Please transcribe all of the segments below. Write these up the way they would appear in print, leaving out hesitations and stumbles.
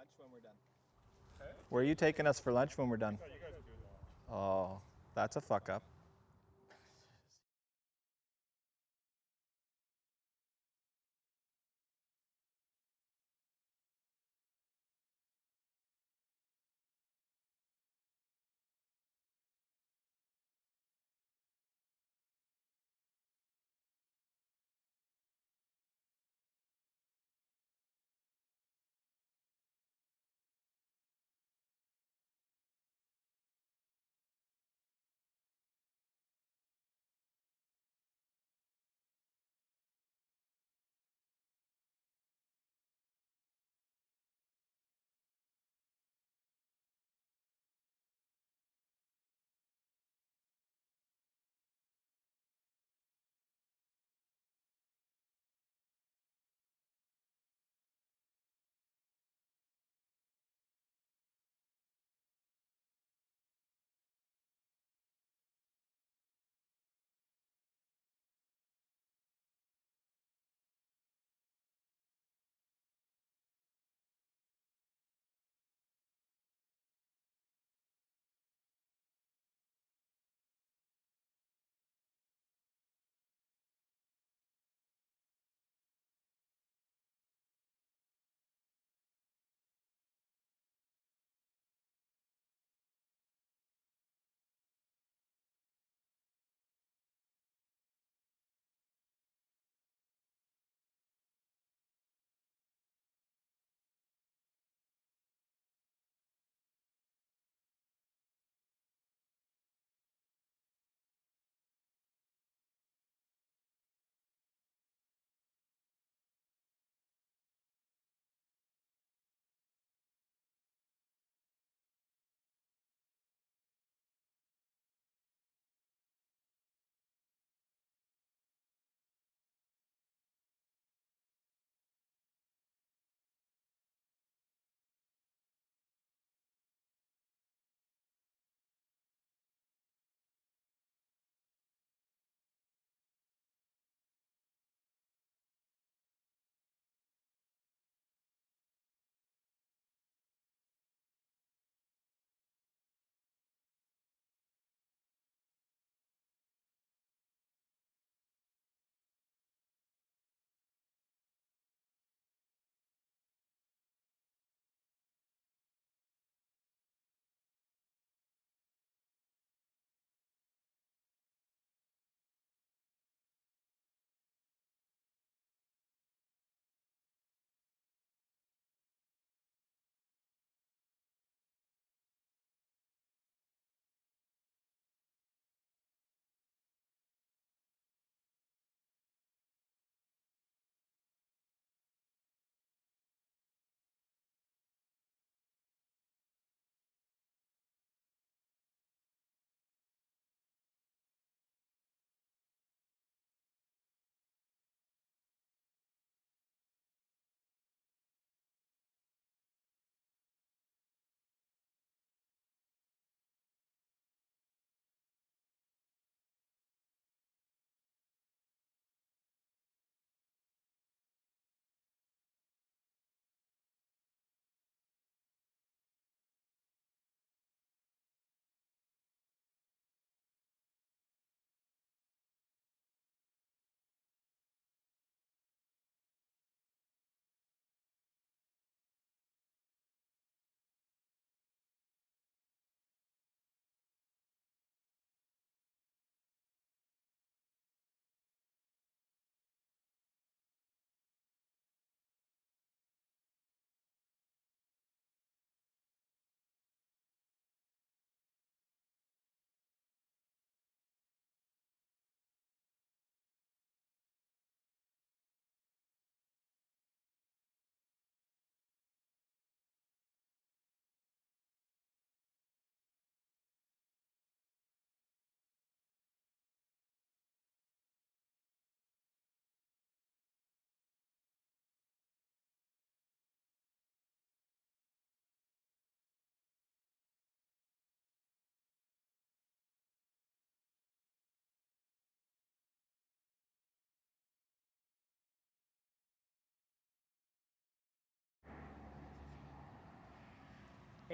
lunch when we're done? Okay. Where are you taking us for lunch when we're done? You guys are doing lunch. Oh, that's a fuck up.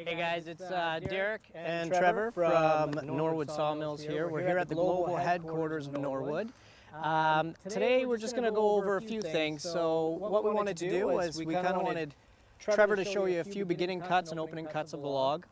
Hey guys, it's Derek and Trevor from Norwood Sawmills here. We're here at the global headquarters of Norwood. Today we're just going to go over a few things. So what we wanted to do was we kind of wanted Trevor to show you a few beginning cuts and opening cuts of the log.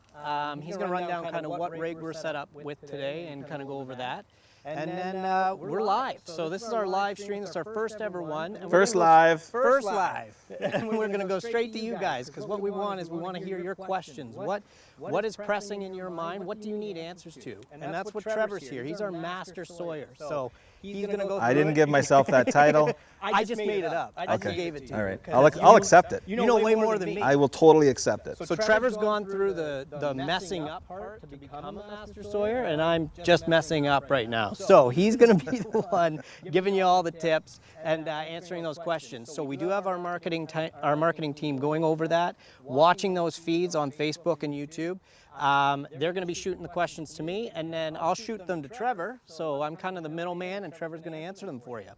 He's going to run down kind of what rig we're set up with today and kind of go over that. And then we're live. So this is our live stream. This is our first ever one. And First live. First live. And we're going to go straight to you guys because what we want is we want to hear your questions. What is pressing in your mind? What do you need answers to? And that's what Trevor's here. He's our master sawyer. So he's going to go through I didn't it. give myself that title. I just made it up. I just Okay. gave it to you. All right. because I'll accept it. You know way more than me. I will totally accept it. So Trevor's gone through the messing up part to become a master sawyer, and I'm just messing up right now. So he's going to be the one giving you all the tips and answering those questions. So we do have our marketing team going over that, watching those feeds on Facebook and YouTube. They're going to be shooting the questions to me, and then I'll shoot them to Trevor. So I'm kind of the middleman, and Trevor's going to answer them for you.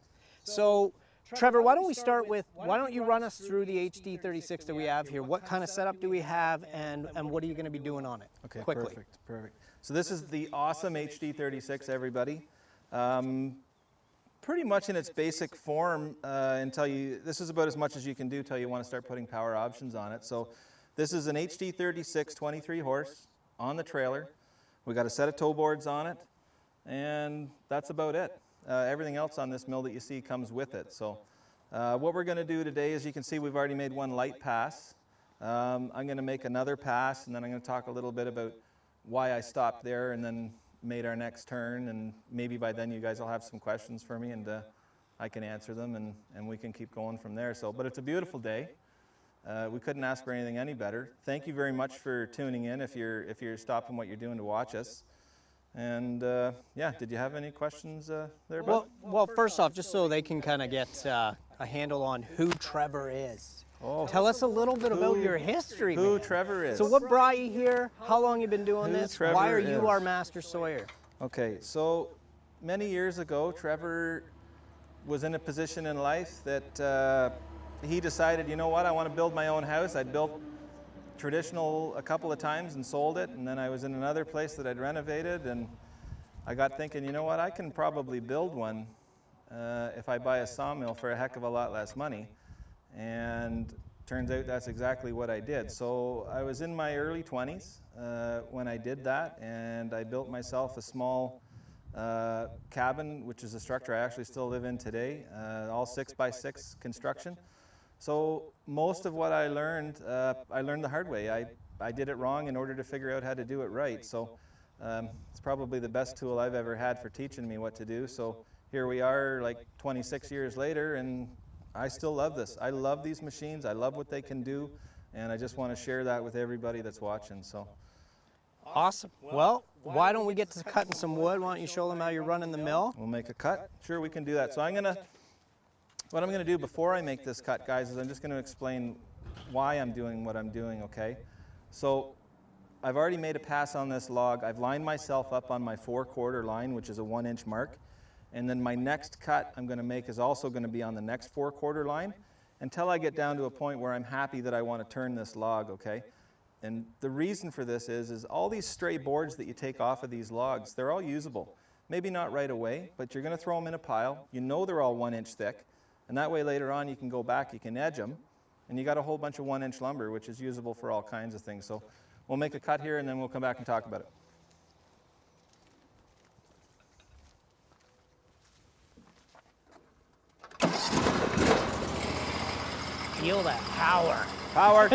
So Trevor, why don't we start with, why don't you run us through the HD36 that we have here? What kind of setup do we have, and what are you going to be doing on it? Okay, quickly. Perfect. So this is the awesome HD36, everybody. Pretty much in its basic form this is about as much as you can do till you want to start putting power options on it. So this is an HD36 23 horse on the trailer. We got a set of tow boards on it, and that's about it. Everything else on this mill that you see comes with it. So what we're going to do today is, you can see we've already made one light pass. I'm going to make another pass, and then I'm going to talk a little bit about why I stopped there and then made our next turn, and maybe by then you guys will have some questions for me, and I can answer them, and we can keep going from there. So, but it's a beautiful day. We couldn't ask for anything any better. Thank you very much for tuning in if you're stopping what you're doing to watch us. And yeah, did you have any questions there, Bob? Well, first off, just so they can kind of get a handle on who Trevor is. Oh. Tell us a little bit about your history, Who man. Trevor is. So what brought you here? How long you been doing Who this? Trevor Why are is. you our master sawyer? Okay, so many years ago, Trevor was in a position in life that he decided, you know what, I want to build my own house. I'd built traditional a couple of times and sold it, and then I was in another place that I'd renovated, and I got thinking, you know what, I can probably build one if I buy a sawmill for a heck of a lot less money. And turns out that's exactly what I did. So I was in my early 20s when I did that, and I built myself a small cabin, which is a structure I actually still live in today, all 6x6 construction. So most of what I learned the hard way. I did it wrong in order to figure out how to do it right. So it's probably the best tool I've ever had for teaching me what to do. So here we are, like 26 years later, and I still love this. I love these machines. I love what they can do, and I just want to share that with everybody that's watching. So Awesome. Well, why don't we get to cutting some wood? Why don't you show them how you're running the mill? we'll make a cut. Sure, we can do that. So what I'm going to do before I make this cut, guys, is I'm just going to explain why I'm doing what I'm doing, okay? So I've already made a pass on this log. I've lined myself up on my 4/4 line, which is a 1-inch mark. And then my next cut I'm going to make is also going to be on the next 4/4 line until I get down to a point where I'm happy that I want to turn this log, okay? And the reason for this is all these stray boards that you take off of these logs, they're all usable. Maybe not right away, but you're going to throw them in a pile. You know they're all 1-inch thick. And that way later on you can go back, you can edge them, and you got a whole bunch of 1-inch lumber, which is usable for all kinds of things. So we'll make a cut here, and then we'll come back and talk about it. Feel that power. Power!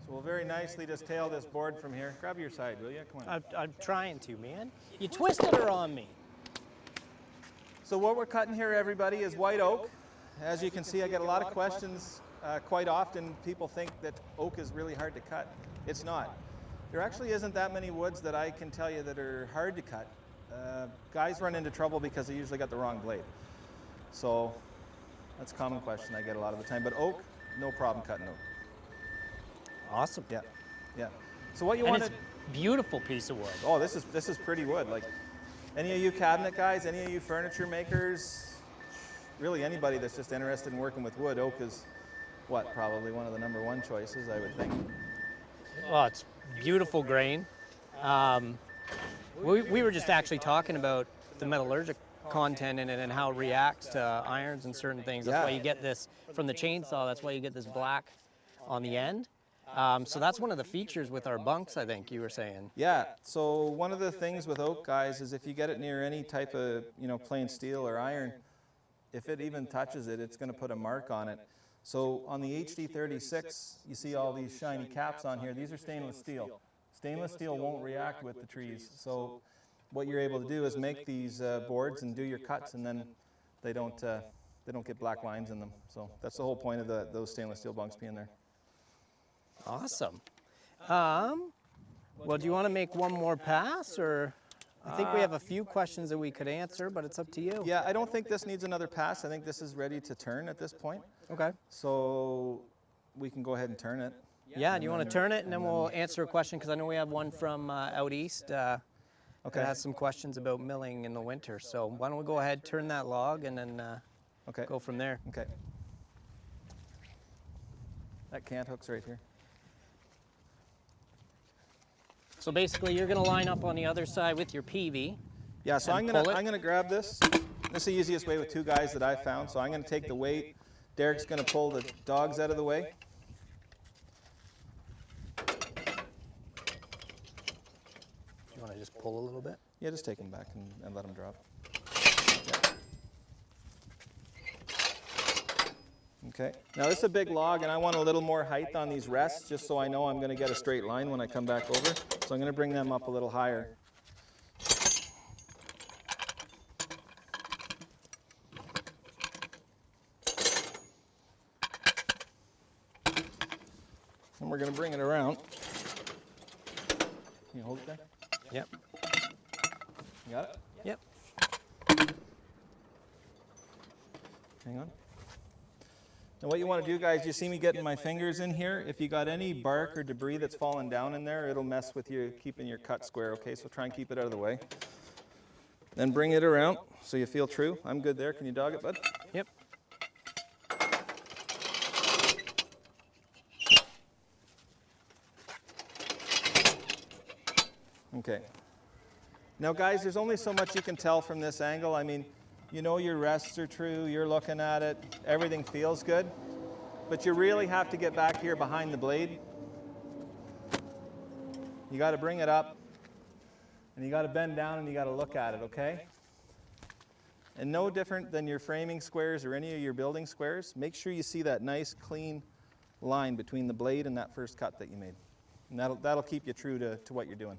So we'll very nicely just tail this board from here. Grab your side, will you? Come on. I'm trying to, man. You twisted her on me. So what we're cutting here, everybody, is white oak. As you can see, I get a lot of questions quite often. People think that oak is really hard to cut. It's not. There actually isn't that many woods that I can tell you that are hard to cut. Guys run into trouble because they usually got the wrong blade. So that's a common question I get a lot of the time. But oak, no problem cutting oak. Awesome. Yeah, yeah. So what you And want it's a beautiful piece of wood. Oh, this is pretty wood. Like any of you cabinet guys, any of you furniture makers, really anybody that's just interested in working with wood, oak is what, probably one of the #1 choices, I would think. Well, it's beautiful grain. We were just actually talking about the metallurgic content in it and how it reacts to irons and certain things. That's why you get this from the chainsaw. That's why you get this black on the end. So that's one of the features with our bunks, I think you were saying. Yeah, so one of the things with oak, guys, is if you get it near any type of, plain steel or iron, if it even touches it, it's going to put a mark on it. So on the HD36, you see all these shiny caps on here. These are stainless steel. Stainless steel won't react with the trees. So what you're able to do is make these boards and do your cuts, and then they don't get black lines in them. So that's the whole point of those stainless steel bunks being there. Awesome. Well, do you want to make one more pass, or I think we have a few questions that we could answer, but it's up to you. Yeah, I don't think this needs another pass. I think this is ready to turn at this point. Okay. So we can go ahead and turn it. Yeah, do you want to turn it, and then we'll answer a question, because I know we have one from out east that has some questions about milling in the winter. So why don't we go ahead, turn that log, and then go from there. Okay. That cant hook's right here. So basically, you're going to line up on the other side with your PV. Yeah, so I'm gonna grab this. This is the easiest way with two guys that I've found. So I'm gonna take the weight. Derek's gonna pull the dogs out of the way. You want to just pull a little bit? Yeah, just take them back and let them drop. Yeah. Okay. Now this is a big log, and I want a little more height on these rests, just so I know I'm gonna get a straight line when I come back over. So I'm gonna bring them up a little higher. And we're going to bring it around. Can you hold it there? Yep. You got it? Yep. Hang on. Now what you want to do, guys, you see me getting my fingers in here. If you got any bark or debris that's fallen down in there, it'll mess with you keeping your cut square, okay? So try and keep it out of the way. Then bring it around so you feel true. I'm good there. Can you dog it, bud? Yep. Okay. Now, guys, there's only so much you can tell from this angle. I mean, you know your rests are true, you're looking at it, everything feels good, but you really have to get back here behind the blade. You got to bring it up, and you got to bend down, and you got to look at it, okay? And no different than your framing squares or any of your building squares, make sure you see that nice, clean line between the blade and that first cut that you made. And that'll keep you true to what you're doing.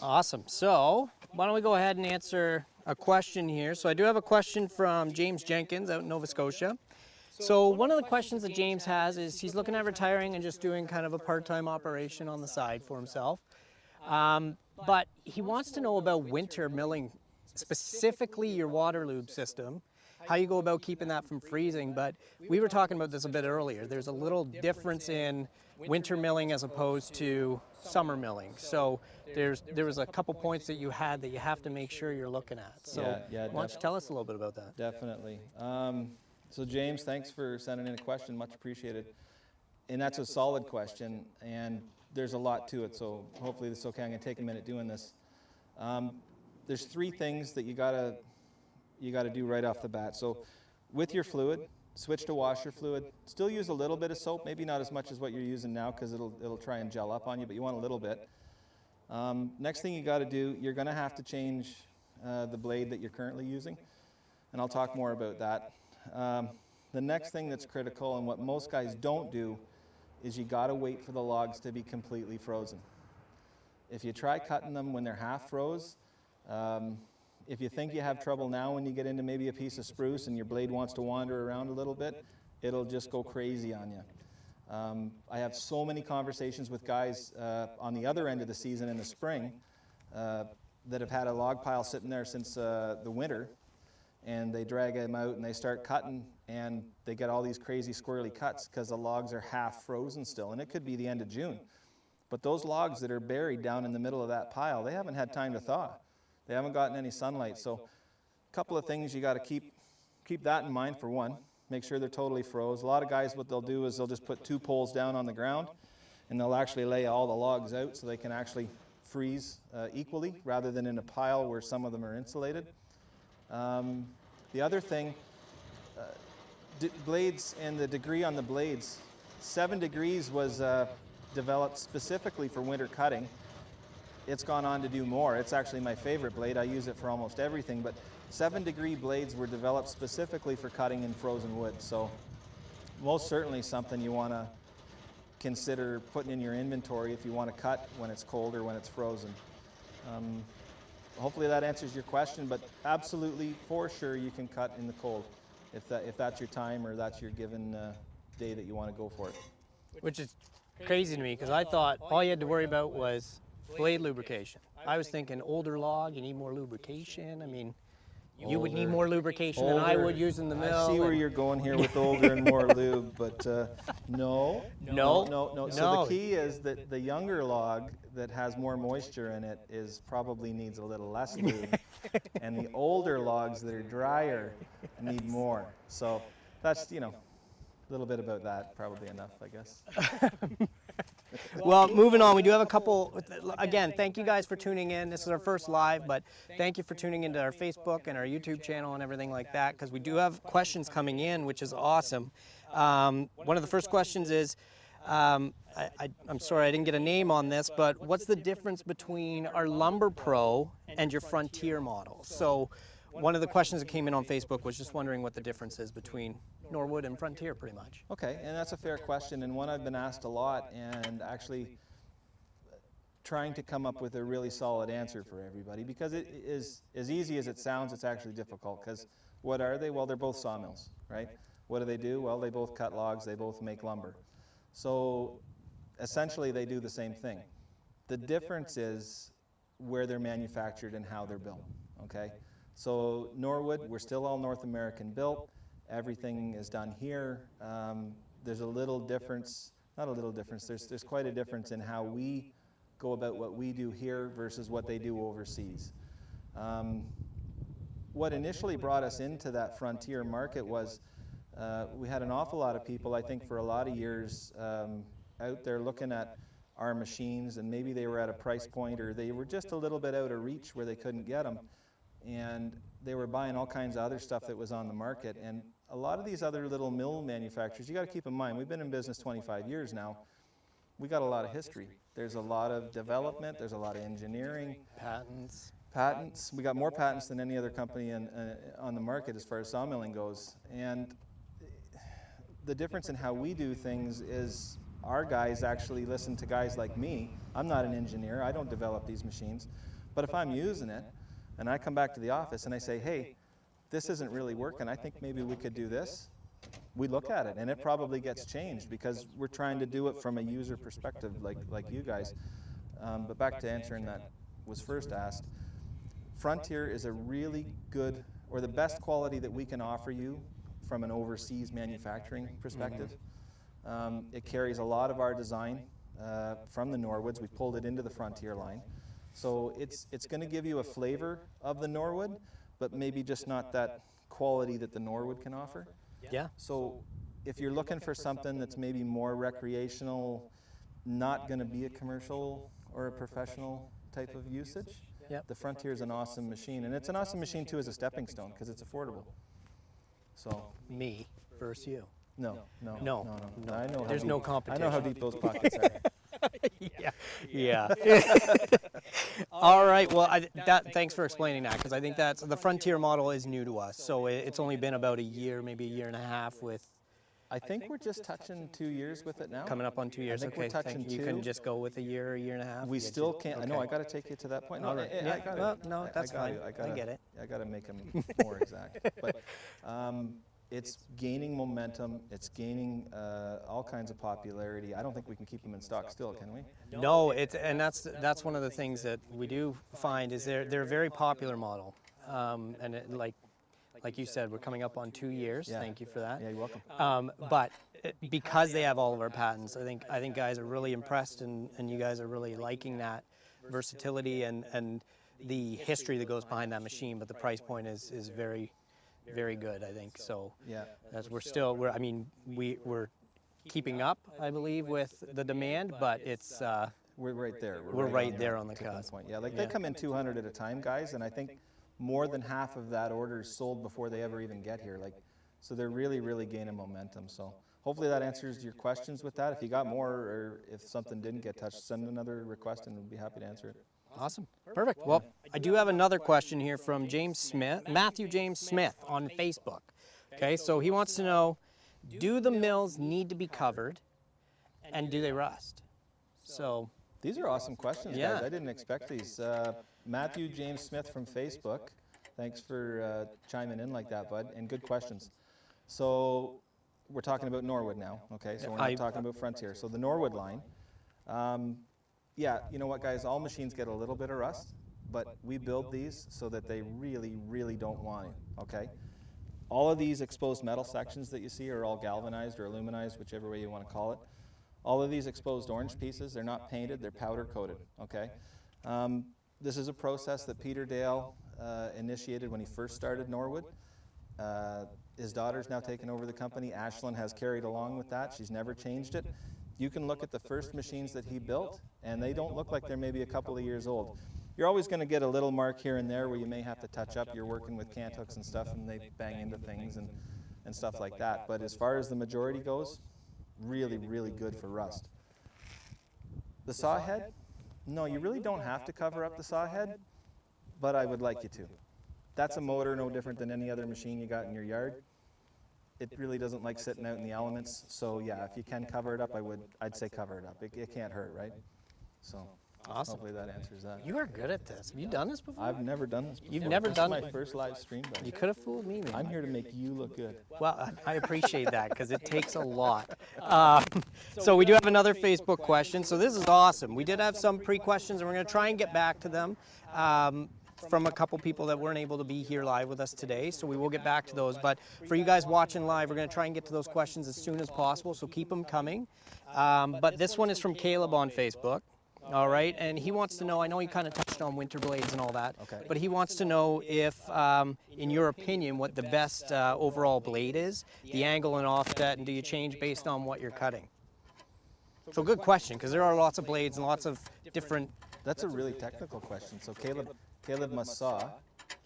Awesome. So why don't we go ahead and answer a question here. So I do have a question from James Jenkins out in Nova Scotia. So one of the questions that James has is he's looking at retiring and just doing kind of a part-time operation on the side for himself. But he wants to know about winter milling, specifically your water lube system, how you go about keeping that from freezing. But we were talking about this a bit earlier. There's a little difference in winter milling as opposed to summer milling. So there was a couple points that you had that you have to make sure you're looking at. So why don't you tell us a little bit about that? Definitely. So James, thanks for sending in a question, much appreciated. And that's a solid question, and there's a lot to it, so hopefully this is okay. I'm gonna take a minute doing this. There's 3 things that you gotta do right off the bat. So with your fluid, switch to washer fluid. Still use a little bit of soap, maybe not as much as what you're using now because it'll try and gel up on you, but you want a little bit. Next thing you got to do, you're going to have to change the blade that you're currently using, and I'll talk more about that. The next thing that's critical, and what most guys don't do, is you got to wait for the logs to be completely frozen. If you try cutting them when they're half froze, if you think you have trouble now when you get into maybe a piece of spruce and your blade wants to wander around a little bit, it'll just go crazy on you. I have so many conversations with guys on the other end of the season in the spring that have had a log pile sitting there since the winter, and they drag them out and they start cutting, and they get all these crazy squirrely cuts because the logs are half frozen still, and it could be the end of June. But those logs that are buried down in the middle of that pile, they haven't had time to thaw. They haven't gotten any sunlight. So a couple of things you got to keep that in mind. For one, make sure they're totally froze. A lot of guys, what they'll do is they'll just put 2 poles down on the ground, and they'll actually lay all the logs out so they can actually freeze equally, rather than in a pile where some of them are insulated. The other thing, blades and the degree on the blades. 7 degrees was developed specifically for winter cutting. It's gone on to do more. It's actually my favorite blade. I use it for almost everything, but 7-degree blades were developed specifically for cutting in frozen wood. So most certainly something you want to consider putting in your inventory if you want to cut when it's cold or when it's frozen. Hopefully that answers your question, but absolutely, for sure, you can cut in the cold if that's your time or that's your given day that you want to go for it. Which is crazy to me, because I thought all you had to worry about was blade lubrication. I was thinking older log, you need more lubrication. I mean, you would need more lubrication than I would using the mill. I see where you're going here with older and more lube, but no. So the key is that the younger log that has more moisture in it probably needs a little less lube, and the older logs that are drier need more. So that's, a little bit about that, probably enough, I guess. Well, moving on, we do have a couple. Again, thank you guys for tuning in. This is our first live, but thank you for tuning into our Facebook and our YouTube channel and everything like that, because we do have questions coming in, which is awesome. One of the first questions is, I'm sorry I didn't get a name on this, but what's the difference between our Lumber Pro and your Frontier model? So one of the questions that came in on Facebook was just wondering what the difference is between Norwood and Frontier, pretty much. Okay, and that's a fair question, and one I've been asked a lot, and actually trying to come up with a really solid answer for everybody, because it is as easy as it sounds. It's actually difficult, because what are they? Well, they're both sawmills, right? What do? Well, they both cut logs, they both make lumber. So essentially they do the same thing. The difference is where they're manufactured and how they're built, okay? So Norwood, we're still all North American built. Everything is done here. There's a little difference, not a little difference, there's quite a difference in how we go about what we do here versus what they do overseas. What initially brought us into that Frontier market was we had an awful lot of people, I think for a lot of years, out there looking at our machines, and maybe they were at a price point or they were just a little bit out of reach where they couldn't get them. And they were buying all kinds of other stuff that was on the market. And a lot of these other little mill manufacturers, you got to keep in mind, we've been in business 25 years now. We got a lot of history. There's a lot of development, there's a lot of engineering. Patents. We got more patents than any other company on the market as far as sawmilling goes. And the difference in how we do things is our guys actually listen to guys like me. I'm not an engineer, I don't develop these machines. But if I'm using it, and I come back to the office and I say, hey, this isn't really working, I think maybe we could do this. We look at it, and it probably gets changed because we're trying to do it from a user perspective like you guys. But back to answering that was first asked, Frontier is a really good, or the best quality that we can offer you from an overseas manufacturing perspective. It carries a lot of our design from the Norwoods. We pulled it into the Frontier line. So it's going to give you a flavor of the Norwood, but maybe just not that quality that the Norwood can offer. Yeah. So if you're looking for something that's maybe more recreational, not going to be a commercial or a professional type of usage, the Frontier is an awesome machine. And it's an awesome machine too as a stepping stone because it's affordable. So me versus you. No. No. I know There's no competition. I know how deep those pockets are. Yeah. All right. Well, thanks for explaining that, because I think that's the Frontier model is new to us. So it's only been about a year, maybe a year and a half with. I think we're just touching 2 years with it now. Coming up on 2 years. I think okay. we're touching You 2. can just go with a year and a half. We still can't. I know. I got to take you to that point. No, All right. I gotta, Well, no, that's fine. I get it. I got to make them more exact. But it's gaining momentum. It's gaining all kinds of popularity. I don't think we can keep them in stock still, can we? No, and that's one of the things that we do find is they're a very popular model, and like you said, we're coming up on 2 years. Yeah. Thank you for that. Yeah, you're welcome. But because they have all of our patents, I think guys are really impressed, and you guys are really liking that versatility and the history that goes behind that machine. But the price point is very, very good, I think. So Yeah. as we're keeping up, I believe, with the demand, but it's We're right there. We're right there on the tipping cusp. point. Yeah, like they come in 200 at a time, guys, and I think more than half of that order is sold before they ever even get here. Like, so they're really, really gaining momentum. So hopefully that answers your questions with that. If you got more, or if something didn't get touched, send another request and we'll be happy to answer it. Awesome. Perfect. Well, I do have another question here from Matthew James Smith on Facebook. Okay, so he wants to know, do the mills need to be covered, and do they rust? So These are awesome questions, Yeah. guys. I didn't expect these. Matthew James Smith from Facebook. Thanks for chiming in like that, bud, and good questions. So we're talking about Norwood now, okay? So we're not talking about Frontier. So the Norwood line, yeah, you know what, guys? All machines get a little bit of rust, but we build these so that they really, really don't want it, okay? All of these exposed metal sections that you see are all galvanized or aluminized, whichever way you want to call it. All of these exposed orange pieces, they're not painted, they're powder coated, okay? This is a process that Peter Dale initiated when he first started Norwood. His daughter's now taken over the company. Ashlyn has carried along with that. She's never changed it. You can look at the first machines that he built, and they don't look like they're maybe a couple of years old. You're always going to get a little mark here and there where you may have to touch up. You're working with cant hooks and stuff, and they bang into things and stuff like that. But as far as the majority goes, really, really good for rust. The saw head, no, you really don't have to cover up the saw head, but I would like you to. That's a motor no different than any other machine you got in your yard. It really doesn't like sitting out in the elements, so yeah, if you can cover it up, I'd say cover it up. It can't hurt, right? So awesome. hopefully that answers that. You are good at this. Have you done this before? I've never done this before. You've never done This it? is my first live stream, but You could have fooled me, man. I'm here to make you look good. Well, I appreciate that because it takes a lot. So we do have another Facebook question. So this is awesome. We did have some pre-questions, and we're going to try and get back to them from a couple people that weren't able to be here live with us today. So we will get back to those. But for you guys watching live, we're going to try and get to those questions as soon as possible. So keep them coming. But this one is from Caleb on Facebook. All right, and he wants to know, I know he kind of touched on winter blades and all that, Okay. but he wants to know if, in your opinion, what the best overall blade is, the angle and offset, and do you change based on what you're cutting? So good question, because there are lots of blades and lots of different... That's a really technical question. So Caleb must saw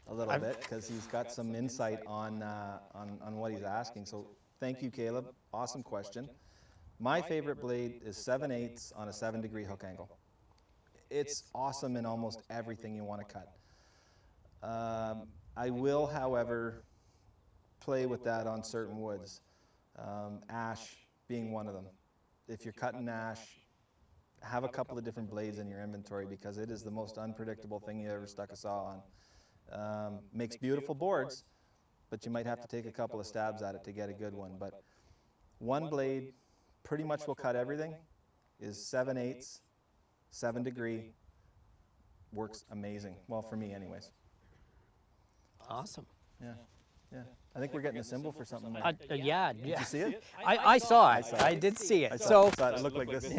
a little bit because he's got some insight on what he's asking. So thank you, Caleb. Awesome question. My favorite blade is 7/8 on a 7-degree hook angle. It's awesome in almost everything you want to cut. I will, however, play with that on certain woods, ash being one of them. If you're cutting ash, have a couple of different blades in your inventory because it is the most unpredictable thing you ever stuck a saw on. Makes beautiful boards, but you might have to take a couple of stabs at it to get a good one. But one blade pretty much will cut everything, is 7/8, 7-degree, works amazing. Well, for me anyways. Awesome. Yeah, yeah. I think we're getting a symbol for something there. Yeah. Did you see it? I saw it. I did see it. So it looked like this.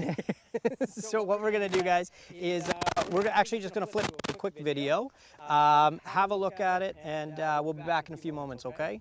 so what we're going to do, guys, is we're actually just going to flip a quick video, have a look at it, and we'll be back in a few moments, okay?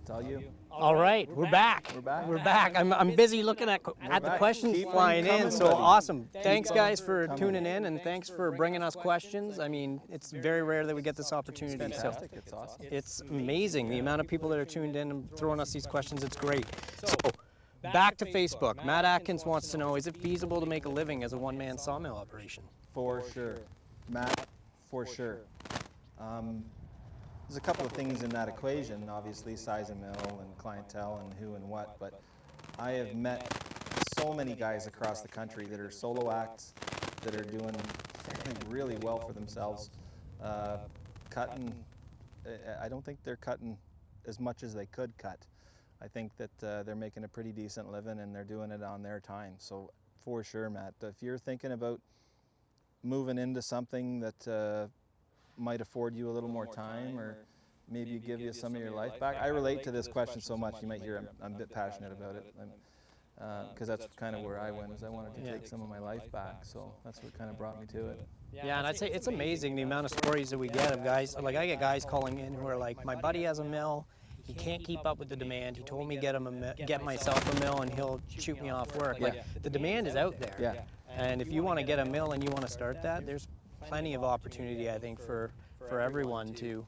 It's all you. All right, we're back. We're back. We're back. I'm busy looking at the back. questions Keep 'em flying in, coming, so buddy. awesome. Thanks, Keep 'em guys, for coming. tuning in, and thanks for bringing us questions. I mean, it's very rare that we get this opportunity. Fantastic. It's awesome. It's amazing, the amount of people that are tuned in and throwing us these questions. It's great. So, back to Facebook. Matt Atkins wants to know, is it feasible to make a living as a one-man sawmill operation? For sure. Matt, for sure. There's a couple of things in that equation, obviously, size of mill and clientele and who and what, but I have met so many guys across the country that are solo acts, that are doing really well for themselves. Cutting, I don't think they're cutting as much as they could cut. I think that they're making a pretty decent living and they're doing it on their time. So for sure, Matt, if you're thinking about moving into something that might afford you a little more time or maybe give you some of your life back. I relate to this question so much, you might hear I'm a bit passionate about it. Because that's kind of where I went, is I wanted to take some of my life back. So that's what kind of brought me to it. Yeah, and I'd say it's amazing the amount of stories that we get of guys. Like, I get guys calling in who are like, my buddy has a mill, he can't keep up with the demand. He told me get myself a mill and he'll shoot me off work. Like, the demand is out there. Yeah. And if you want to get a mill and you want to start that, there's plenty of opportunity, I think, for everyone to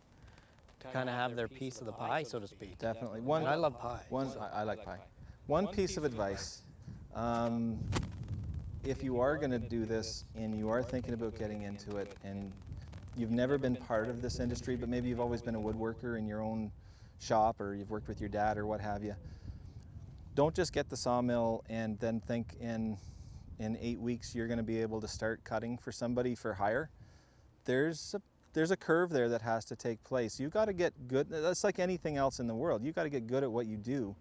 kind of have their piece of the pie, so to speak. Definitely. And I love pie. I like pie. One piece of advice, if you are going to do this and you are thinking about getting into it and you've never been part of this industry, but maybe you've always been a woodworker in your own shop or you've worked with your dad or what have you, don't just get the sawmill and then think in 8 weeks you're going to be able to start cutting for somebody for hire. There's a curve there that has to take place. You got to get good. That's like anything else in the world. You got to get good at what you do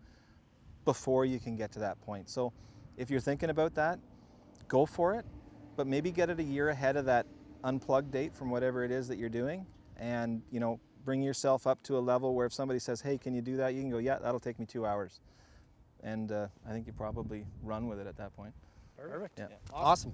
before you can get to that point. So if you're thinking about that, go for it, but maybe get it a year ahead of that unplugged date from whatever it is that you're doing, and bring yourself up to a level where if somebody says, hey, can you do that? You can go, yeah, that'll take me 2 hours. And I think you probably run with it at that point. Perfect. Yeah. Awesome.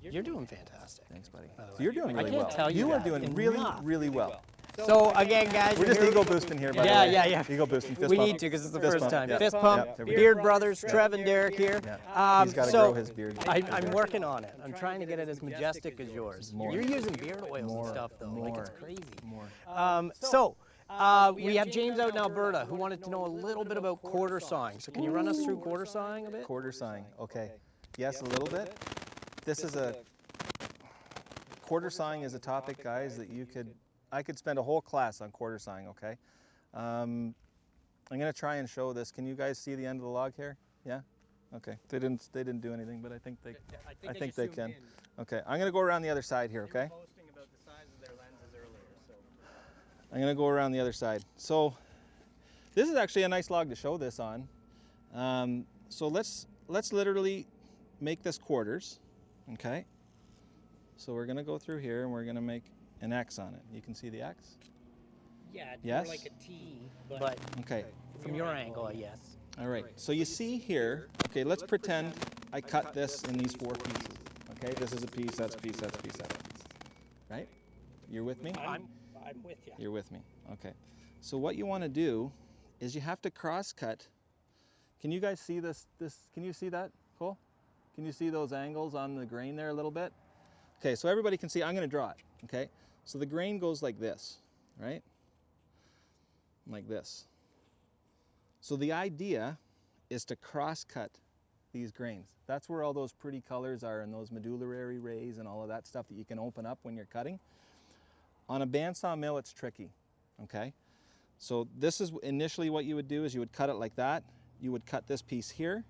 You're doing fantastic. Thanks, buddy. So you're doing really I can't well. tell you You are that doing really, enough. really well. So again, guys, We're just ego boosting here, by the way. Yeah. Ego boosting. Fist We bump. need to because it's the Fist first bump, time. yeah. Fist pump, Yeah, there we go. Beard Brothers, Trev and Derek here. Yeah. He's got to grow his beard. I'm working on it. I'm trying to get it as majestic as yours. More. You're using beard oils More. and stuff though, like it's More. crazy. More. We have James out in Alberta who wanted to know a little bit about quarter sawing. So can you run us through quarter sawing a bit? Quarter sawing. Okay. Yes, a little bit. This is quarter sawing is a topic, guys, that I could spend a whole class on quarter sawing, okay? I'm going to try and show this. Can you guys see the end of the log here? Yeah? Okay. They didn't do anything, but I think they can. Okay. I'm going to go around the other side here, okay? I'm going to go around the other side. So this is actually a nice log to show this on. So let's literally make this quarters, okay? So we're going to go through here and we're going to make an X on it. You can see the X? Yeah, it's Yes? more like a T, but Okay. from your angle, yes. All right. So you see here, okay, let's pretend I cut this in these 4 pieces. Okay, this is a piece, that's a piece, that's a piece, that's a piece. Right? You're with me? I'm with you. You're with me. Okay. So what you want to do is you have to cross cut. Can you guys see this? Can you see that, Cole? Can you see those angles on the grain there a little bit? Okay, so everybody can see, I'm going to draw it, okay? So the grain goes like this, right? Like this. So the idea is to cross-cut these grains. That's where all those pretty colors are and those medullary rays and all of that stuff that you can open up when you're cutting. On a bandsaw mill, it's tricky, okay? So this is initially what you would do is you would cut it like that. You would cut this piece here.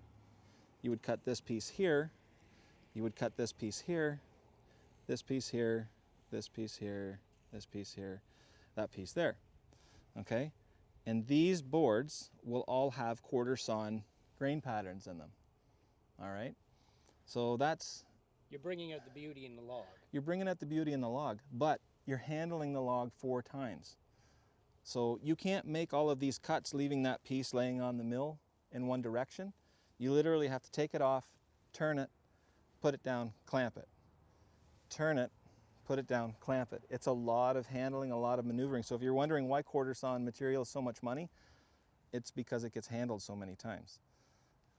You would cut this piece here. You would cut this piece here. This piece here, this piece here, this piece here, that piece there, okay? And these boards will all have quarter sawn grain patterns in them, all right? So that's... You're bringing out the beauty in the log. You're bringing out the beauty in the log, but you're handling the log 4 times. So you can't make all of these cuts leaving that piece laying on the mill in one direction. You literally have to take it off, turn it, put it down, clamp it. Turn it, put it down, clamp it. It's a lot of handling, a lot of maneuvering. So if you're wondering why quarter sawn material is so much money, it's because it gets handled so many times.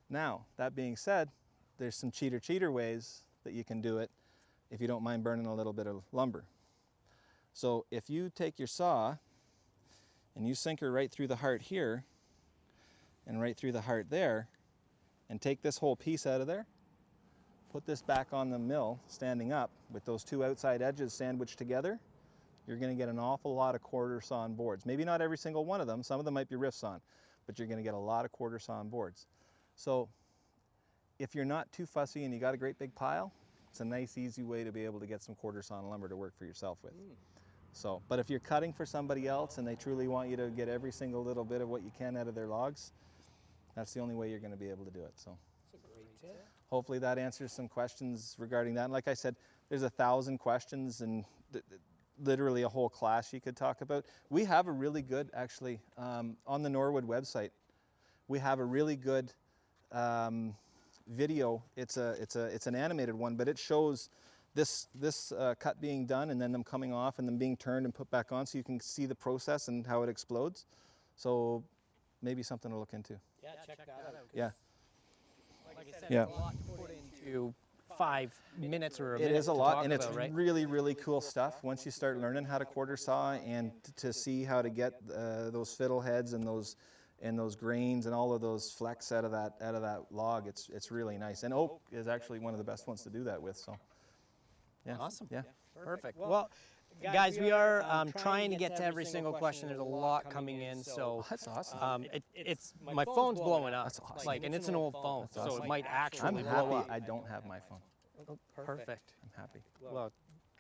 Now, that being said, there's some cheater ways that you can do it if you don't mind burning a little bit of lumber. So if you take your saw and you sink her right through the heart here and right through the heart there, and take this whole piece out of there, put this back on the mill standing up with those two outside edges sandwiched together, you're going to get an awful lot of quarter sawn boards. Maybe not every single one of them, some of them might be rift sawn, but you're going to get a lot of quarter sawn boards. So if you're not too fussy and you got a great big pile, it's a nice easy way to be able to get some quarter sawn lumber to work for yourself with. So, but if you're cutting for somebody else and they truly want you to get every single little bit of what you can out of their logs, that's the only way you're going to be able to do it. So That's a great tip. hopefully that answers some questions regarding that. And like I said, there's 1,000 questions and literally a whole class you could talk about. We have a really good, actually, on the Norwood website, we have a really good video. It's an animated one, but it shows this cut being done and then them coming off and them being turned and put back on, so you can see the process and how it explodes. So maybe something to look into. Yeah, check that out. Yeah. Like I said, Yeah. it's a lot to put into 5 minutes or a It minute is a to lot, talk and it's about, right? really, really cool stuff once you start learning how to quarter saw and to see how to get those fiddle heads and those grains and all of those flecks out of that log. It's really nice, and oak is actually one of the best ones to do that with. So, yeah, Awesome. yeah. Perfect. Well, guys, we are trying to get to every single question. There's a lot coming in, so That's awesome. it's my phone's blowing up. That's awesome. Like, and it's an old phone, so awesome. it might I'm actually blow up. happy I don't have my phone. Oh, perfect. I'm happy. Well,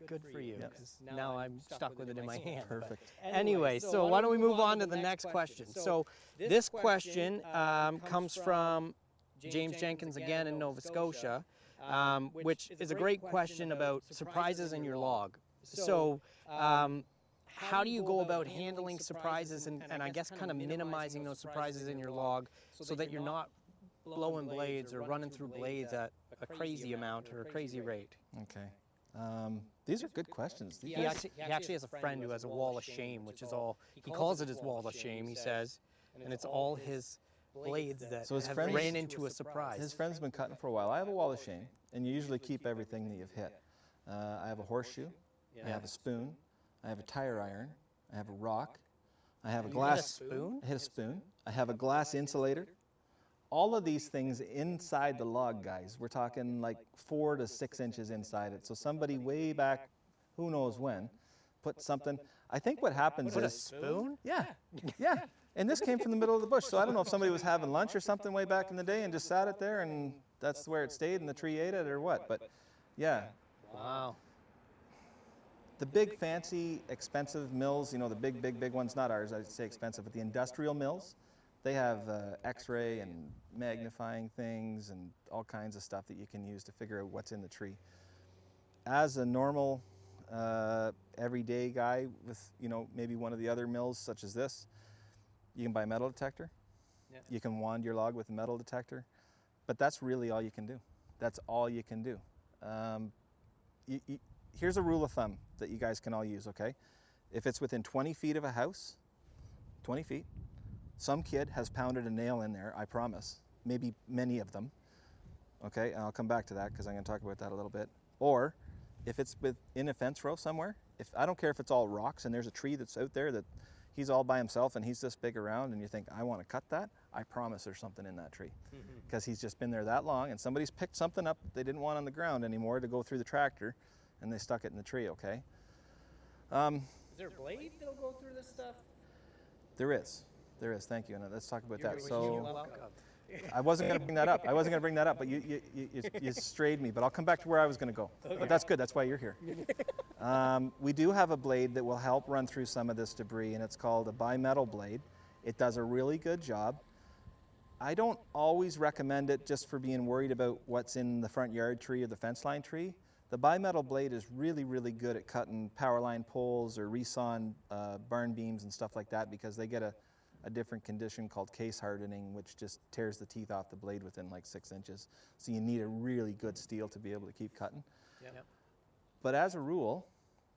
good for you, Yeah. because now I'm stuck with it in my hand. but Perfect. Anyway, so why don't we move on to the next question? So this question comes from James Jenkins again in Nova Scotia, which is a great question about surprises in your log. So how do you go about handling surprises and I guess kind of minimizing those surprises in your log so that you're not blowing blades or running through blades at a crazy amount or a crazy rate? Okay. These are good questions. He actually has a friend who has a wall of shame, which is all, he calls it his wall of shame, he says, and it's all his blades that So his have friends- ran into a surprise. His friend's been cutting for a while. I have a wall of shame, and you usually keep everything that you've hit. I have a horseshoe, I have a spoon, I have a tire iron, I have a rock, I have a You glass hit a spoon? I hit a spoon. I have a glass insulator. All of these things inside the log, guys. We're talking like 4 to 6 inches inside it. So somebody way back, who knows when, put something. I think what happens Put a is, spoon? yeah, yeah. And this came from the middle of the bush. So I don't know if somebody was having lunch or something way back in the day and just sat it there and that's where it stayed and the tree ate it or what. But yeah, Wow. the big fancy expensive mills, you know, the big ones, not ours, I'd say expensive, but the industrial mills, they have x-ray and magnifying things and all kinds of stuff that you can use to figure out what's in the tree. As a normal everyday guy with, you know, maybe one of the other mills such as this, you can buy a metal detector. Yeah. You can wand your log with a metal detector, but that's really all you can do. That's all you can do. Here's a rule of thumb that you guys can all use, okay? If it's within 20 feet of a house, 20 feet, some kid has pounded a nail in there, I promise. Maybe many of them, okay? And I'll come back to that because I'm going to talk about that a little bit. Or if it's within a fence row somewhere, I don't care if it's all rocks and there's a tree that's out there that he's all by himself and he's this big around and you think, I want to cut that, I promise there's something in that tree. Because he's just been there that long and somebody's picked something up that they didn't want on the ground anymore to go through the tractor and they stuck it in the tree, okay? Is there a blade that'll go through this stuff? There is, thank you, and let's talk about that. You're So welcome. I wasn't going to bring that up, but you strayed me, but I'll come back to where I was going to go. Okay. But that's good, that's why you're here. We do have a blade that will help run through some of this debris, and it's called a bimetal blade. It does a really good job. I don't always recommend it just for being worried about what's in the front yard tree or the fence line tree. The bimetal blade is really, really good at cutting power line poles or resawn barn beams and stuff like that because they get a different condition called case hardening, which just tears the teeth off the blade within like 6 inches. So you need a really good steel to be able to keep cutting. Yep. But as a rule,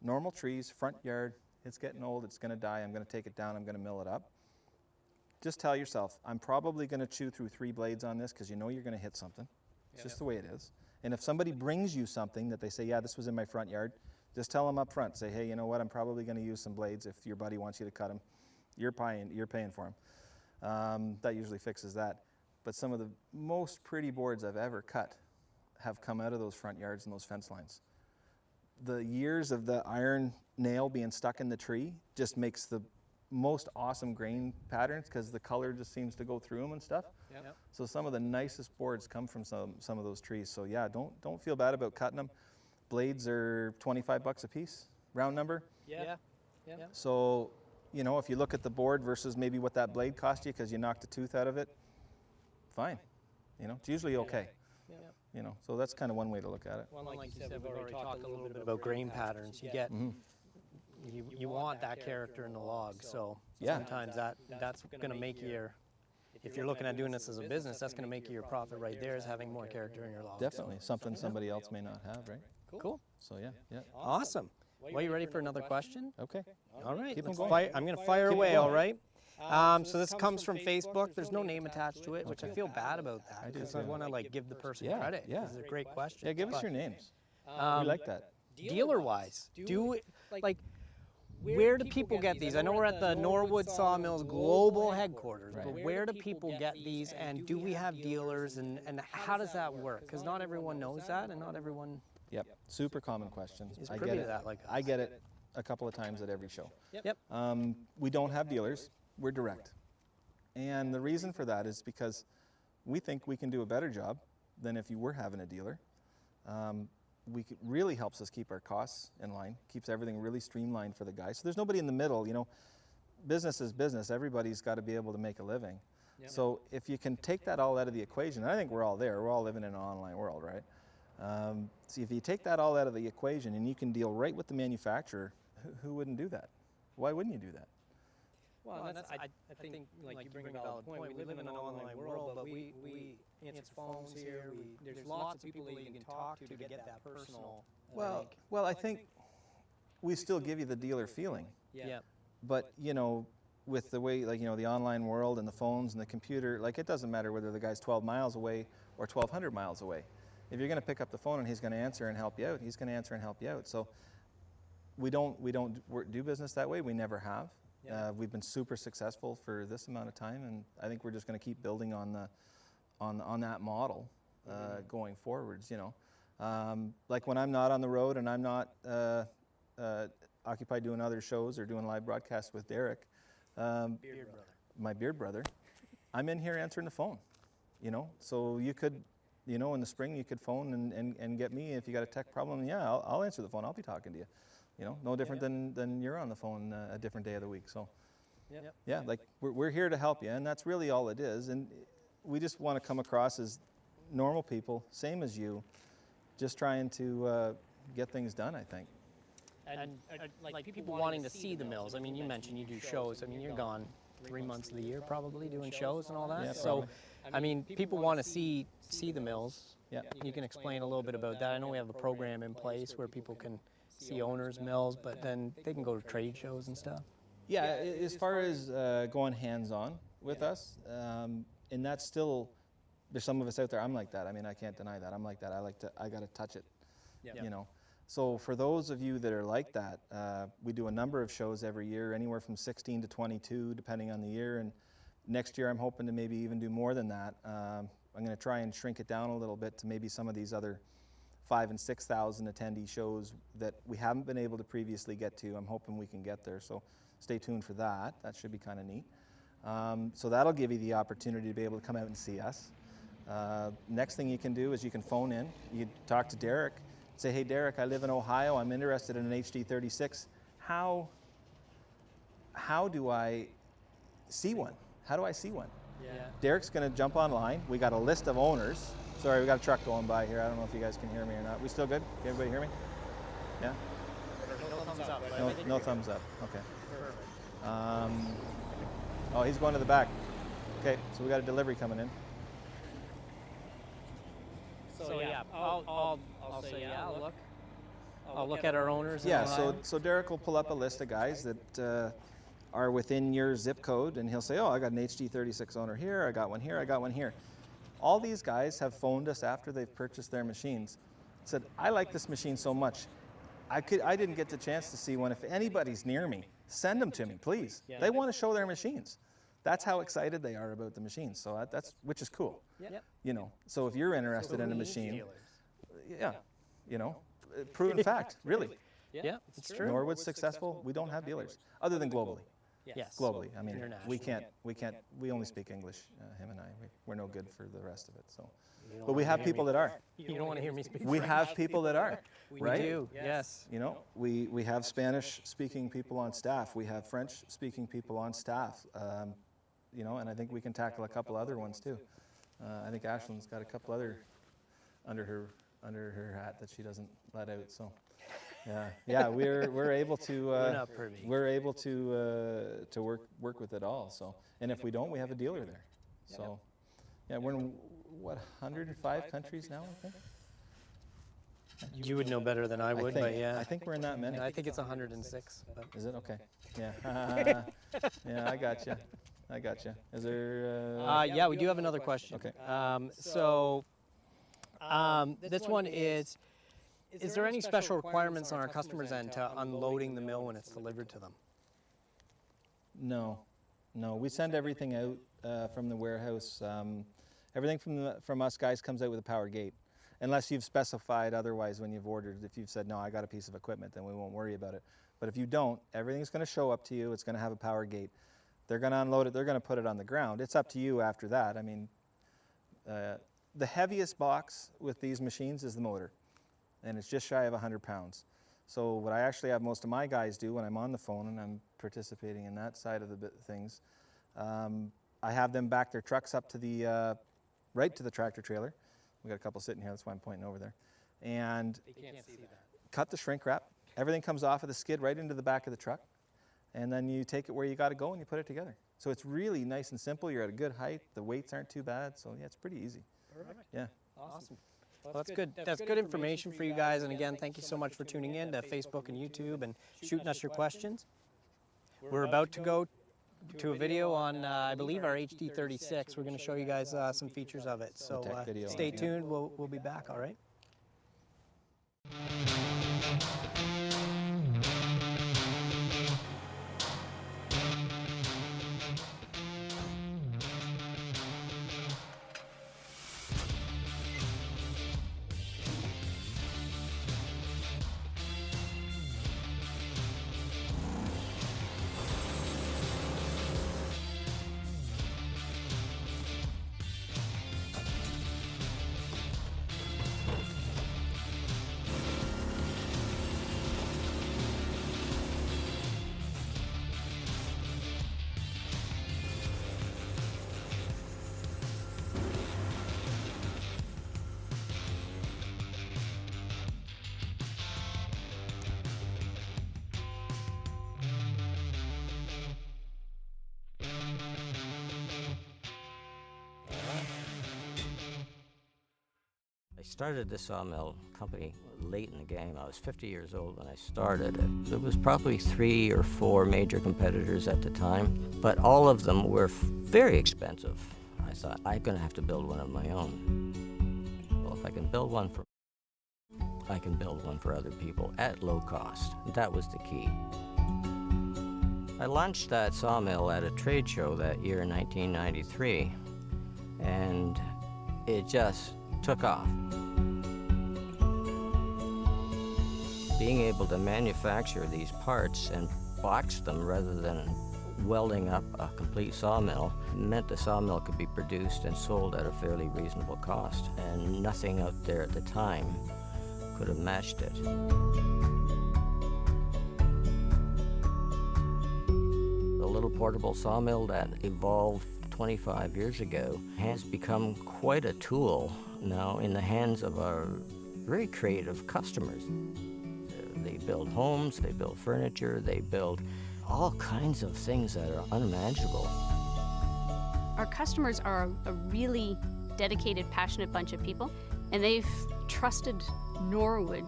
normal trees, front yard, it's getting old, it's going to die, I'm going to take it down, I'm going to mill it up. Just tell yourself, I'm probably going to chew through 3 blades on this because you know you're going to hit something. It's just the way it is. And if somebody brings you something that they say, yeah, this was in my front yard, just tell them up front. Say, hey, you know what, I'm probably going to use some blades. If your buddy wants you to cut them, you're paying for them. That usually fixes that. But some of the most pretty boards I've ever cut have come out of those front yards and those fence lines. The years of the iron nail being stuck in the tree just makes the most awesome grain patterns because the color just seems to go through them and stuff. Yep. So some of the nicest boards come from some of those trees. So yeah, don't feel bad about cutting them. Blades are 25 bucks a piece, round number. Yeah. So, you know, if you look at the board versus maybe what that blade cost you because you knocked a tooth out of it, fine. You know, it's usually okay. You know, so that's kind of one way to look at it. Well, like you said, we've already talked a little bit about grain patterns. You get, you want that character in the log. So sometimes that's going to make your, if you're looking at doing this as a business, that's going to make you your profit right there, is having more character in your log. Definitely, something somebody else may not have, right? Cool. So yeah. Awesome. Well, you ready for another question? Okay. All right. Keep 'em going. I'm going to fire away, all right? So this comes from Facebook. There's no name attached to it, which I feel bad about that because I want to like give the person credit. Yeah. It's a great question. Yeah, give us your names. We like that. Dealer-wise, where do people get these? I know we're at the Norwood Sawmills global headquarters, but where do people get these, and do we have dealers, and how does that work? Because not everyone knows that, and not everyone Yep, super common question. is I privy get to it. that. Like I get it a couple of times at every show. Yep. We don't have dealers, we're direct. And the reason for that is because we think we can do a better job than if you were having a dealer. Really helps us keep our costs in line, keeps everything really streamlined for the guys. So there's nobody in the middle, you know. Business is business, everybody's got to be able to make a living. So if you can take that all out of the equation, and I think we're all there, we're all living in an online world, right? So if you take that all out of the equation and you can deal right with the manufacturer, who wouldn't do that? Why wouldn't you do that? Well, I think like you bring a valid point. We live in an online world, but we answer phones here. There's lots of people that you can talk to get that personal. Well, I think we still give you the dealer feeling. Yeah. But, you know, with the way, like, you know, the online world and the phones and the computer, like, it doesn't matter whether the guy's 12 miles away or 1,200 miles away. If you're going to pick up the phone and he's going to answer and help you out, he's going to answer and help you out. So we don't do business that way. We never have. We've been super successful for this amount of time, and I think we're just going to keep building on that model going forwards. You know, like when I'm not on the road and I'm not occupied doing other shows or doing live broadcasts with Derek, my beard brother, I'm in here answering the phone. You know, so you could, you know, in the spring you could phone and get me if you got a tech problem. Yeah, I'll answer the phone. I'll be talking to you. You know, no different than you're on the phone a different day of the week. So, yeah, like we're here to help you, and that's really all it is. And we just want to come across as normal people, same as you, just trying to get things done, I think. And like people wanting to see the mills. I mean, you mentioned you do shows. I mean, you're gone 3 months of the year probably doing shows and all that. Yeah, so, I mean, people want to see the mills. Yeah. You can explain a little bit about that. I know we have a program in place where people can see owners' mills, but then they can go to trade shows and stuff. Yeah, as far as going hands-on with us, and that's still, there's some of us out there, I'm like that. I mean, I can't deny that. I'm like that. I got to touch it, you know. So for those of you that are like that, we do a number of shows every year, anywhere from 16 to 22, depending on the year. And next year, I'm hoping to maybe even do more than that. I'm going to try and shrink it down a little bit to maybe some of these other 5,000 and 6,000 attendee shows that we haven't been able to previously get to. I'm hoping we can get there, so stay tuned for that. That should be kind of neat. So that'll give you the opportunity to be able to come out and see us. Next thing you can do is you can phone in. You can talk to Derek. Say, hey, Derek, I live in Ohio. I'm interested in an HD36. How do I see one? How do I see one? Yeah. Derek's going to jump online. We got a list of owners. Sorry, we got a truck going by here. I don't know if you guys can hear me or not. We still good? Can everybody hear me? Yeah? No thumbs up. Right? No thumbs up. Okay. Oh, he's going to the back. Okay, so we got a delivery coming in. So yeah, I'll say yeah. Look. I'll look at our owners. Yeah, so Derek will pull up a list of guys that are within your zip code, and he'll say, oh, I got an HD36 owner here, I got one here, I got one here. All these guys have phoned us after they've purchased their machines, said, I like this machine so much, I didn't get the chance to see one. If anybody's near me, send them to me, please. Yeah. They want to show their machines. That's how excited they are about the machines, so which is cool. Yep. You know, so if you're interested in a machine, yeah, you know, proven fact, really. Yeah, it's true. Norwood's successful. We don't have dealers, other than globally. Yes. Globally, I mean, we only speak English, him and I. We're no good for the rest of it, so. But we have people that are. You don't want to hear me speak We French. have people that are, right? We do, yes. You know, we have Spanish-speaking people on staff. We have French-speaking people on staff. You know, and I think we can tackle a couple other ones too. I think Ashlyn's got a couple other under her hat that she doesn't let out. So, yeah, we're able to we're able to work with it all. So, and if we don't, we have a dealer there. So, yeah, we're in what 105 countries now, I think. You would know better than I would, but yeah. I think we're in that many. I think it's 106. But. Is it okay? Yeah. Yeah, I got you. I got you. Is there? Yeah, we do have another question. Okay. This one is there any special requirements on our customers' end to unloading the mill when it's delivered to them? No. We send everything out from the warehouse. Everything from us guys comes out with a power gate, unless you've specified otherwise when you've ordered. If you've said, no, I got a piece of equipment, then we won't worry about it. But if you don't, everything's going to show up to you. It's going to have a power gate. They're going to unload it. They're going to put it on the ground. It's up to you after that. I mean, the heaviest box with these machines is the motor, and it's just shy of 100 pounds. So what I actually have most of my guys do when I'm on the phone and I'm participating in that side of the things, I have them back their trucks up to the right to the tractor trailer. We got a couple sitting here. That's why I'm pointing over there. And They can't see that. cut the shrink wrap. Everything comes off of the skid right into the back of the truck. And then you take it where you got to go and you put it together. So it's really nice and simple. You're at a good height. The weights aren't too bad. So yeah, it's pretty easy. Perfect. Yeah. Awesome. Well, that's good. That's good information for you guys. And again, thank you so much for tuning in to Facebook and YouTube and shooting us your questions. We're about to go to a video on, I believe, our HD36. We're going to show you guys some features of it. So tech video. stay tuned. We'll be back. All right. I started the sawmill company late in the game. I was 50 years old when I started it. There was probably 3 or 4 major competitors at the time, but all of them were very expensive. I thought, I'm going to have to build one of my own. Well, if I can build one I can build one for other people at low cost. That was the key. I launched that sawmill at a trade show that year in 1993, and it just took off. Being able to manufacture these parts and box them rather than welding up a complete sawmill meant the sawmill could be produced and sold at a fairly reasonable cost, and nothing out there at the time could have matched it. The little portable sawmill that evolved 25 years ago has become quite a tool now in the hands of our very creative customers. They build homes, they build furniture, they build all kinds of things that are unimaginable. Our customers are a really dedicated, passionate bunch of people, and they've trusted Norwood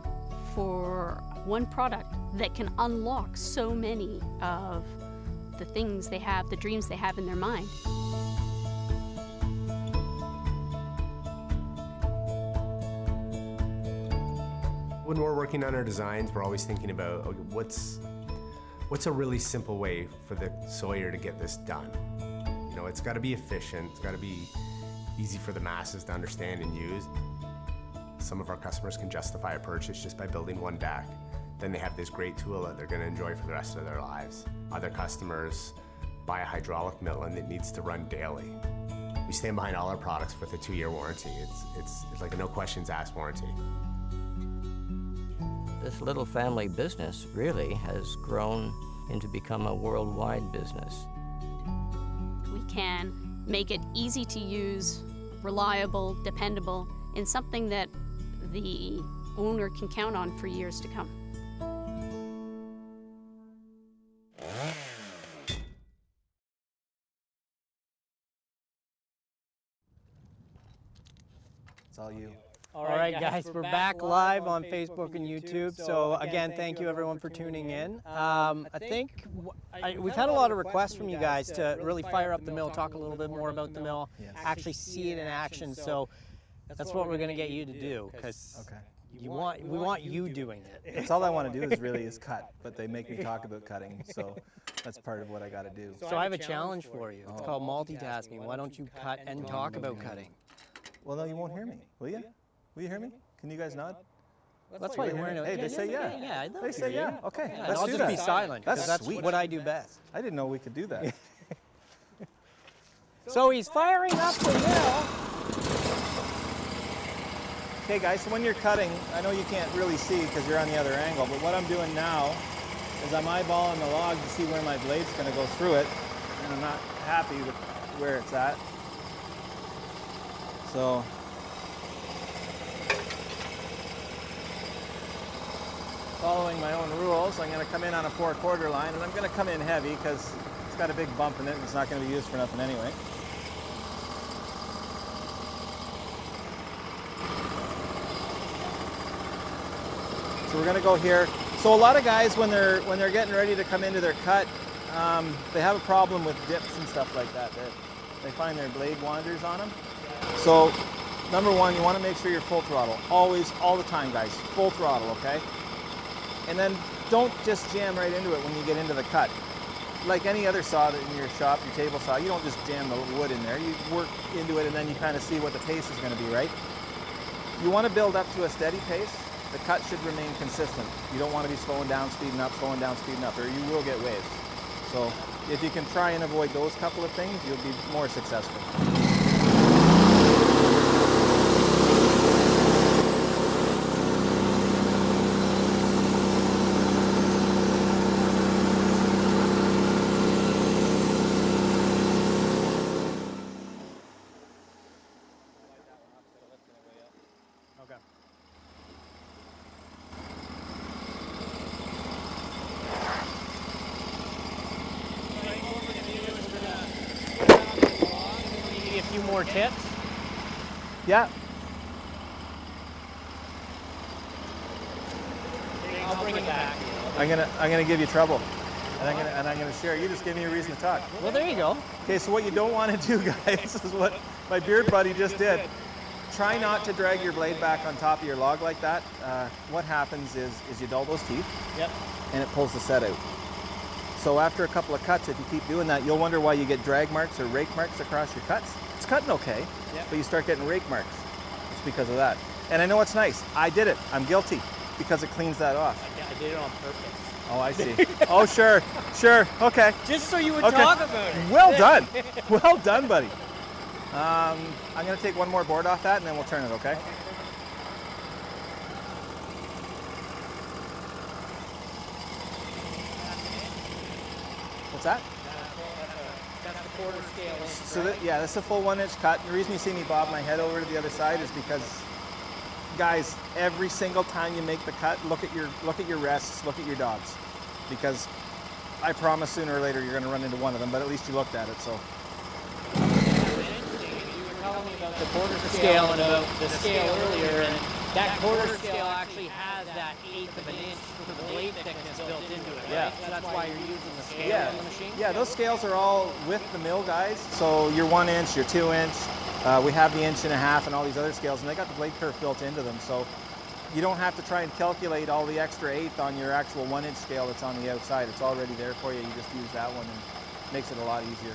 for one product that can unlock so many of the things they have, the dreams they have in their mind. When we're working on our designs, we're always thinking about, okay, what's a really simple way for the sawyer to get this done? You know, it's got to be efficient, it's got to be easy for the masses to understand and use. Some of our customers can justify a purchase just by building one deck. Then they have this great tool that they're going to enjoy for the rest of their lives. Other customers buy a hydraulic mill and it needs to run daily. We stand behind all our products with a 2-year warranty. It's like a no questions asked warranty. This little family business really has grown into become a worldwide business. We can make it easy to use, reliable, dependable, and something that the owner can count on for years to come. It's all you. All right, guys, we're back live on Facebook and YouTube. So again, thank you everyone for tuning in. I think we've had a lot of requests from you guys to really fire up the mill, talk a little bit more about the mill, actually see it in action. So that's what we're going to get you to do, because we want you doing it. That's all I want to do is cut, but they make me talk about cutting, so that's part of what I got to do. So I have a challenge for you. It's called multitasking. Why don't you cut and talk about cutting? Well, no, you won't hear me, will you? Will you hear me? Can you guys nod? That's why you're wearing it. Hey, they say yeah. Yeah, I'd love They to say hear yeah. you. Okay, Yeah, let's I'll do just that. be silent, because that's sweet. what I do best. I didn't know we could do that. So he's firing up the mill. Okay guys, so when you're cutting, I know you can't really see because you're on the other angle, but what I'm doing now is I'm eyeballing the log to see where my blade's going to go through it, and I'm not happy with where it's at. So following my own rules, I'm going to come in on a 4/4 line, and I'm going to come in heavy because it's got a big bump in it and it's not going to be used for nothing anyway. So we're going to go here. So a lot of guys, when they're getting ready to come into their cut, they have a problem with dips and stuff like that. They find their blade wanders on them. So number one, you want to make sure you're full throttle. Always, all the time, guys. Full throttle, okay? And then don't just jam right into it when you get into the cut. Like any other saw in your shop, your table saw, you don't just jam the wood in there. You work into it and then you kind of see what the pace is going to be, right? You want to build up to a steady pace. The cut should remain consistent. You don't want to be slowing down, speeding up, or you will get waves. So if you can try and avoid those couple of things, you'll be more successful. More tips? Yeah. I'll bring it back. I'm gonna give you trouble, and I'm gonna share. You just give me a reason to talk. Well, there you go. Okay, so what you don't want to do, guys, is what my beard buddy just did. Try not to drag your blade back on top of your log like that. What happens is you dull those teeth, and it pulls the set out. So after a couple of cuts, if you keep doing that, you'll wonder why you get drag marks or rake marks across your cuts. It's cutting okay, but you start getting rake marks. It's because of that. And I know it's nice. I did it. I'm guilty because it cleans that off. I did it on purpose. Oh, I see. Oh, sure, okay. Just so you would talk about it. Well done. Well done, buddy. I'm going to take one more board off that and then we'll turn it, okay? What's that? That's the quarter scale. So yeah, this is a full 1-inch cut. And the reason you see me bob my head over to the other side is because, guys, every single time you make the cut, look at your rests, look at your dogs, because I promise sooner or later you're going to run into one of them. But at least you looked at it. So. You were telling me about the quarter scale and about the scale earlier, and That quarter scale actually has that 1/8 of an inch for the blade thickness built into it, right? Yeah. So that's why you're using the scale Yeah, on the machine? yeah, those scales are all with the mill guys. So your 1 inch, your 2 inch, we have the 1.5 inch and all these other scales, and they got the blade curve built into them. So you don't have to try and calculate all the extra 1/8 on your actual 1 inch scale that's on the outside. It's already there for you. You just use that one and it makes it a lot easier.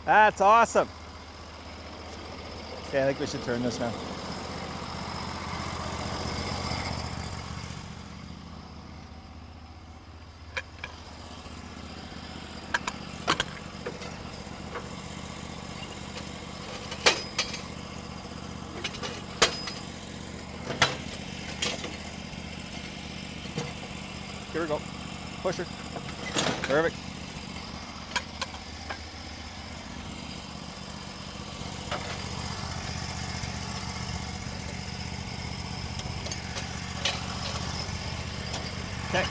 That's awesome. Okay, I think we should turn this now. Here we go. Push her. Perfect. Okay.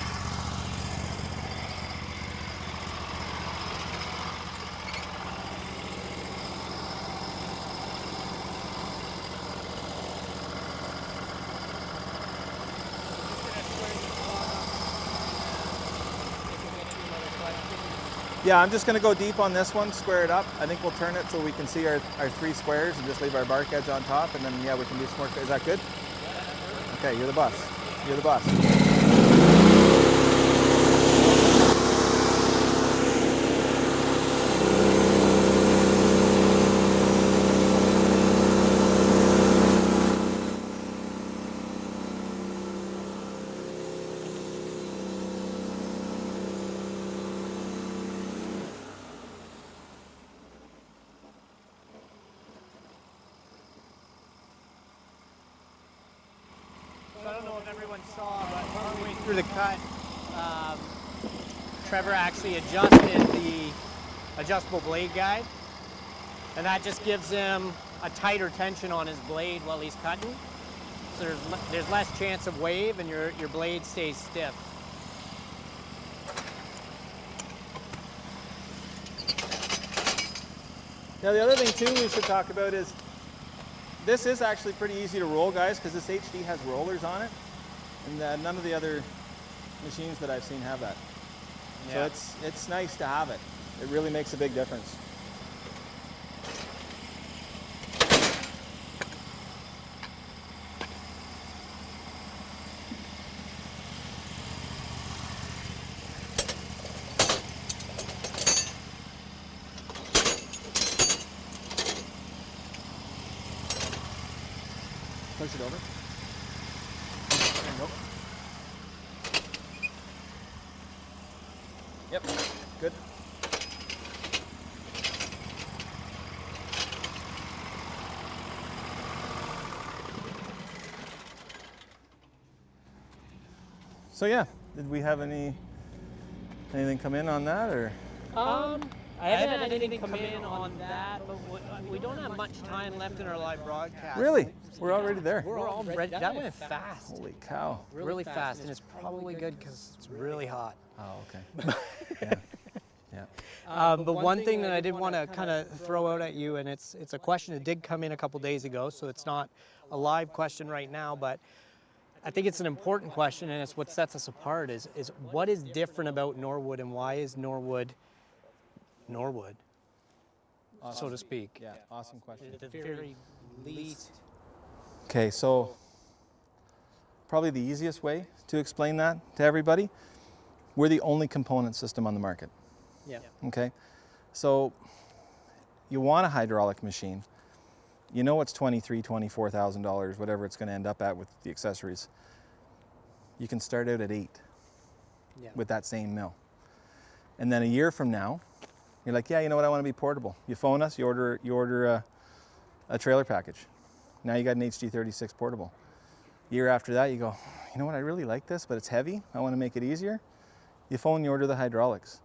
Yeah, I'm just going to go deep on this one, square it up. I think we'll turn it so we can see our 3 squares and just leave our bark edge on top, and then, yeah, we can do some more. Is that good? Okay, you're the boss. You're the boss. So I don't know if everyone saw, but partway through the cut, Trevor actually adjusted the adjustable blade guide, and that just gives him a tighter tension on his blade while he's cutting. So there's less chance of wave, and your blade stays stiff. Now the other thing too we should talk about is this is actually pretty easy to roll, guys, because this HD has rollers on it, and none of the other machines that I've seen have that. Yeah. So it's nice to have it. It really makes a big difference. Push it over. There you go. Yep, good. So yeah, did we have anything come in on that, or? I haven't had anything come in on that, but we don't have much time left in our live broadcast. Really? We're already there. We're all ready. That went fast. Holy cow. Really fast, and it's probably good because it's really hot. Oh, okay. Yeah. But one thing that I did want to kind of throw out at you, and it's a question that did come in a couple days ago, so it's not a live question right now, but I think it's an important question, and it's what sets us apart is what is different about Norwood, and why is Norwood, Awesome. so to speak? Yeah, awesome question. At the very least. Okay, so probably the easiest way to explain that to everybody, we're the only component system on the market. Yeah. Okay, so you want a hydraulic machine. You know it's $23,000, $24,000, whatever it's going to end up at with the accessories. You can start out at $8,000 with that same mill. And then a year from now, you're like, yeah, you know what, I want to be portable. You phone us, you order a trailer package. Now you got an HG36 portable. Year after that, you go, you know what, I really like this, but it's heavy. I want to make it easier. You phone, you order the hydraulics.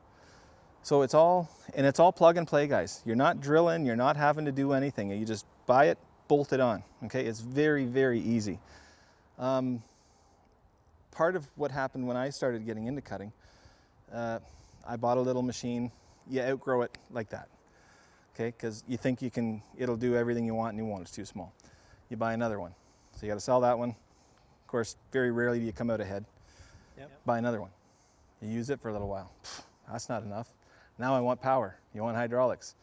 So it's all plug and play, guys. You're not drilling, you're not having to do anything. You just buy it, bolt it on, okay? It's very, very easy. Part of what happened when I started getting into cutting, I bought a little machine. You outgrow it like that, okay? Because you think it'll do everything you want and you won't, it's too small. You buy another one. So you gotta sell that one. Of course, very rarely do you come out ahead. Yep. Buy another one. You use it for a little while. That's not enough. Now I want power. You want hydraulics.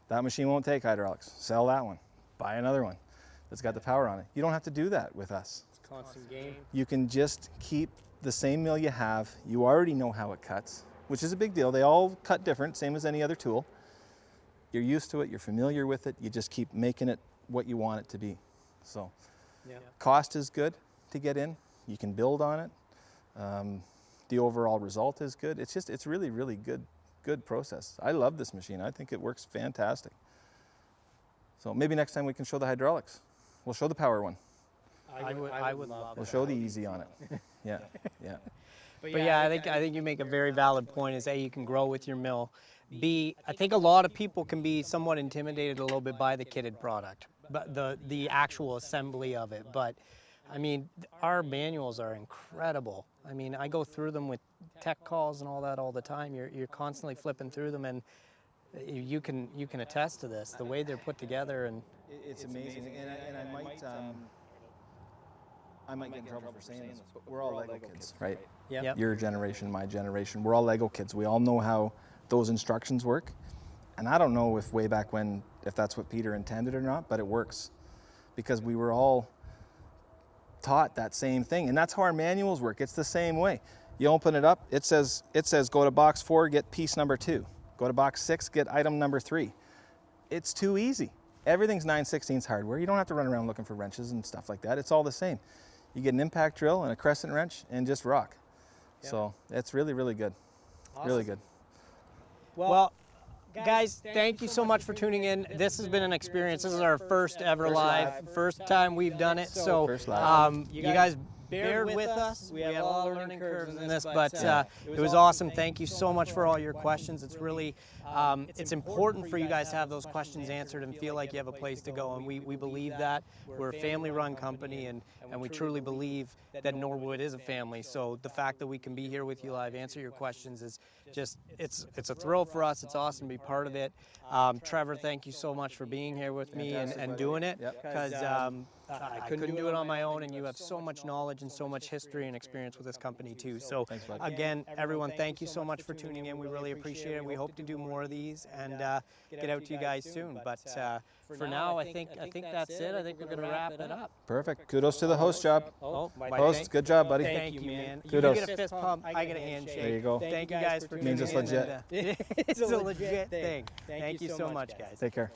That machine won't take hydraulics. Sell that one. Buy another one that's got the power on it. You don't have to do that with us. It's a constant game. You can just keep the same mill you have. You already know how it cuts, which is a big deal. They all cut different, same as any other tool. You're used to it, you're familiar with it, you just keep making it what you want it to be. So, cost is good to get in. You can build on it. The overall result is good. It's really, really good process. I love this machine. I think it works fantastic. So maybe next time we can show the hydraulics. We'll show the power one. I would love We'll show the easy on it. Yeah, yeah. But yeah, I think you make a very valid point. Is A, you can grow with your mill. B, I think a lot of people can be somewhat intimidated a little bit by the kitted product, but the actual assembly of it. But I mean, our manuals are incredible. I mean, I go through them with tech calls and all that all the time. You're constantly flipping through them, and you can attest to this. The way they're put together, and it's amazing. And I might get in trouble for saying this, but we're all Lego kids, right? Yep. Your generation, my generation, we're all Lego kids. We all know how those instructions work. And I don't know if way back when, if that's what Peter intended or not, but it works. Because we were all taught that same thing. And that's how our manuals work. It's the same way. You open it up, it says go to box 4, get piece number 2. Go to box 6, get item number 3. It's too easy. Everything's 9/16 hardware. You don't have to run around looking for wrenches and stuff like that. It's all the same. You get an impact drill and a crescent wrench and just rock. Yep. So it's really, really good. Awesome. Really good. Well, guys, thank you so much for tuning in. This has been an experience. This is our first ever live. First time we've done it. So you guys bear with us. We have a lot of learning curves in this, but it was awesome. Thank you so much for all your questions. It's really, it's important for you guys to have those questions answered and feel like you have a place to go. And we believe that. We're a family-run company, and we truly believe that Norwood is a family. So the fact that we can be here with you live, answer your questions is just, it's a thrill for us. It's awesome to be part of it. Trevor, thank you so much for being here with me and doing it, because I couldn't do it on my own, and you have so much knowledge and so much history and experience with this company too. So again, everyone, thank you so much for tuning in. We really appreciate it. We hope to do more of these and get out to you guys soon. But for now, I think that's it. I think we're going to wrap it up. Perfect. Kudos to the host job. Host, good job, buddy. Thank you, man. Kudos. You get a fist pump, I get a handshake. There you go. Thank you guys for tuning in. Means it's legit. It's a legit thing. Thank you so much, guys. Take care.